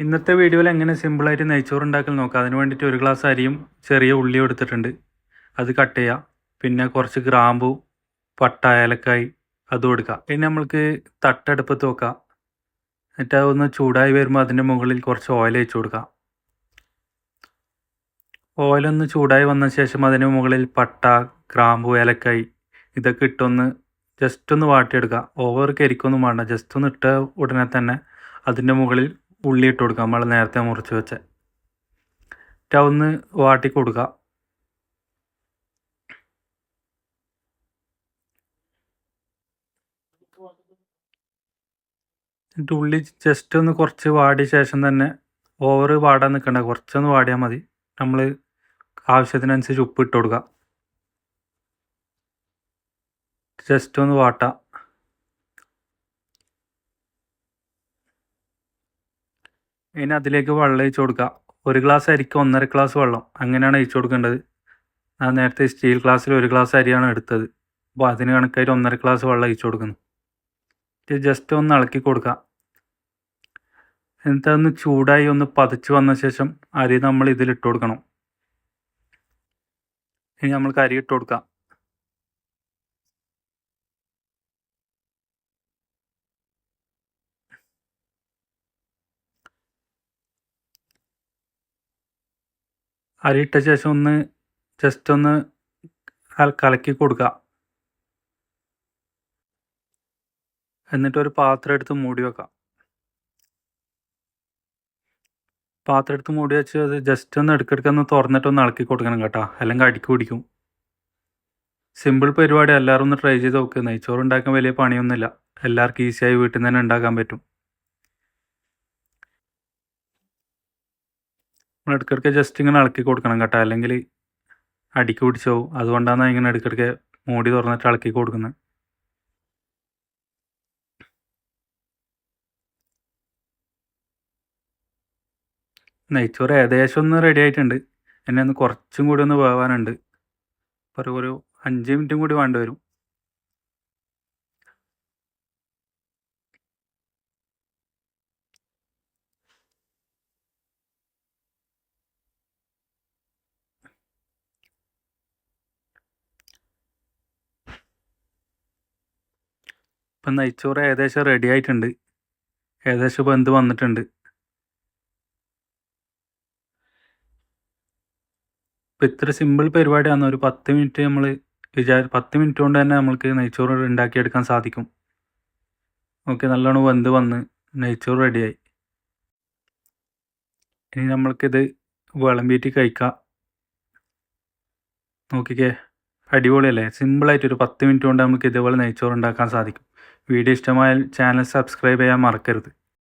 ഇന്നത്തെ വീഡിയോയിൽ എങ്ങനെ സിമ്പിളായിട്ട് നെയ്ച്ചോറ് ഉണ്ടാക്കൽ നോക്കാം. അതിന് വേണ്ടിയിട്ട് ഒരു ഗ്ലാസ് അരിയും ചെറിയ ഉള്ളിയും എടുത്തിട്ടുണ്ട്. അത് കട്ട് ചെയ്യുക. പിന്നെ കുറച്ച് ഗ്രാമ്പു, പട്ട, ഏലക്കായ് അതും എടുക്കുക. പിന്നെ നമ്മൾക്ക് തട്ടടുപ്പത്ത് വെക്കാം. എന്നിട്ട് അതൊന്ന് ചൂടായി വരുമ്പോൾ അതിൻ്റെ മുകളിൽ കുറച്ച് ഓയിൽ ഒഴിച്ച് കൊടുക്കുക. ഓയിലൊന്ന് ചൂടായി വന്ന ശേഷം അതിന് മുകളിൽ പട്ട, ഗ്രാമ്പു, ഏലക്കായ് ഇതൊക്കെ ഇട്ടൊന്ന് ജസ്റ്റ് ഒന്ന് വാട്ടിയെടുക്കുക. ഓവർ കരിക്കൊന്നും വേണ്ട. ജസ്റ്റ് ഒന്ന് ഇട്ട ഉടനെ തന്നെ അതിൻ്റെ മുകളിൽ ഉള്ളി ഇട്ട് കൊടുക്കുക. നമ്മൾ നേരത്തെ മുറിച്ച് വെച്ച ഒന്ന് വാട്ടി കൊടുക്കുക. എന്നിട്ട് ഉള്ളി ജസ്റ്റ് ഒന്ന് കുറച്ച് വാടിയ ശേഷം തന്നെ ഓവർ വാടാൻ നിൽക്കണ്ട, കുറച്ചൊന്ന് വാടിയാൽ മതി. നമ്മൾ ആവശ്യത്തിനനുസരിച്ച് ഉപ്പ് ഇട്ട് കൊടുക്കുക. ജസ്റ്റ് ഒന്ന് വാട്ടാം. ഇനി അതിലേക്ക് വെള്ളം ഒഴിച്ച് കൊടുക്കുക. ഒരു ഗ്ലാസ് അരിക്ക് 1.5 ഗ്ലാസ് വെള്ളം, അങ്ങനെയാണ് ഒഴിച്ച് കൊടുക്കേണ്ടത്. ഞാൻ നേരത്തെ സ്റ്റീൽ ഗ്ലാസ്സിൽ ഒരു ഗ്ലാസ് അരിയാണ് എടുത്തത്. അപ്പോൾ അതിന് കണക്കായിട്ട് 1.5 ഗ്ലാസ് വെള്ളം ഒഴിച്ച് കൊടുക്കുന്നു. ജസ്റ്റ് ഒന്ന് ഇളക്കി കൊടുക്കുക. എന്നിട്ട് അതൊന്ന് ചൂടായി ഒന്ന് പതച്ച് വന്ന ശേഷം അരി നമ്മൾ ഇതിലിട്ട് കൊടുക്കണം. ഇനി നമ്മൾക്ക് അരി ഇട്ട് കൊടുക്കാം. അരി ഇട്ട ശേഷം ഒന്ന് ജസ്റ്റ് ഒന്ന് കലക്കി കൊടുക്കുക. എന്നിട്ടൊരു പാത്രം എടുത്ത് മൂടി വെക്കാം. പാത്രം എടുത്ത് മൂടി വെച്ച് അത് ജസ്റ്റ് ഒന്ന് ഇടയ്ക്കിടയ്ക്കൊന്ന് തുറന്നിട്ടൊന്ന് ഇളക്കി കൊടുക്കണം കേട്ടോ, അല്ലെങ്കിൽ അടിക്ക് പിടിക്കും. സിമ്പിൾ പരിപാടി, എല്ലാവരും ഒന്ന് ട്രൈ ചെയ്ത് നോക്കുക. നെയ്ച്ചോറ് ഉണ്ടാക്കാൻ വലിയ പണിയൊന്നുമില്ല. എല്ലാവർക്കും ഈസിയായി വീട്ടിൽ നിന്ന് തന്നെ ഉണ്ടാക്കാൻ പറ്റും. നമ്മൾ ഇടയ്ക്കിടയ്ക്ക് ജസ്റ്റ് ഇങ്ങനെ ഇളക്കി കൊടുക്കണം കേട്ടോ, അല്ലെങ്കിൽ അടിക്ക് പിടിച്ച് പോകും. അതുകൊണ്ടാണ് ഇങ്ങനെ ഇടയ്ക്കിടയ്ക്ക് മൂടി തുറന്നിട്ട് ഇളക്കി കൊടുക്കുന്നത്. നെയ്ച്ചോറ് ഏകദേശം ഒന്ന് റെഡി ആയിട്ടുണ്ട്. എന്നെ ഒന്ന് കുറച്ചും കൂടി ഒന്ന് വേവാനുണ്ട്. അപ്പോൾ ഒരു 5 മിനിറ്റും കൂടി വേണ്ടി വരും. ഇപ്പം നെയ്ച്ചോറ് ഏകദേശം റെഡി ആയിട്ടുണ്ട്. ഏകദേശം വെന്ത് വന്നിട്ടുണ്ട്. ഇപ്പം ഇത്ര സിമ്പിൾ പരിപാടിയാണ്. ഒരു 10 മിനിറ്റ് നമ്മൾ 10 മിനിറ്റ് കൊണ്ട് തന്നെ നമ്മൾക്ക് നെയ്ച്ചോറ് ഉണ്ടാക്കിയെടുക്കാൻ സാധിക്കും. ഓക്കെ, നല്ലോണം വെന്ത് വന്ന് നെയ്ച്ചോറ് റെഡിയായി. ഇനി നമ്മൾക്കിത് വിളമ്പിയിട്ട് കഴിക്കാം. നോക്കിക്കേ, അടിപൊളിയല്ലേ? സിമ്പിളായിട്ടൊരു 10 മിനിറ്റ് കൊണ്ട് നമുക്ക് ഇതേപോലെ നെയ്ച്ചോറ് ഉണ്ടാക്കാൻ സാധിക്കും. വീഡിയോ ഇഷ്ടമായാൽ ചാനൽ സബ്സ്ക്രൈബ് ചെയ്യാൻ മറക്കരുത്.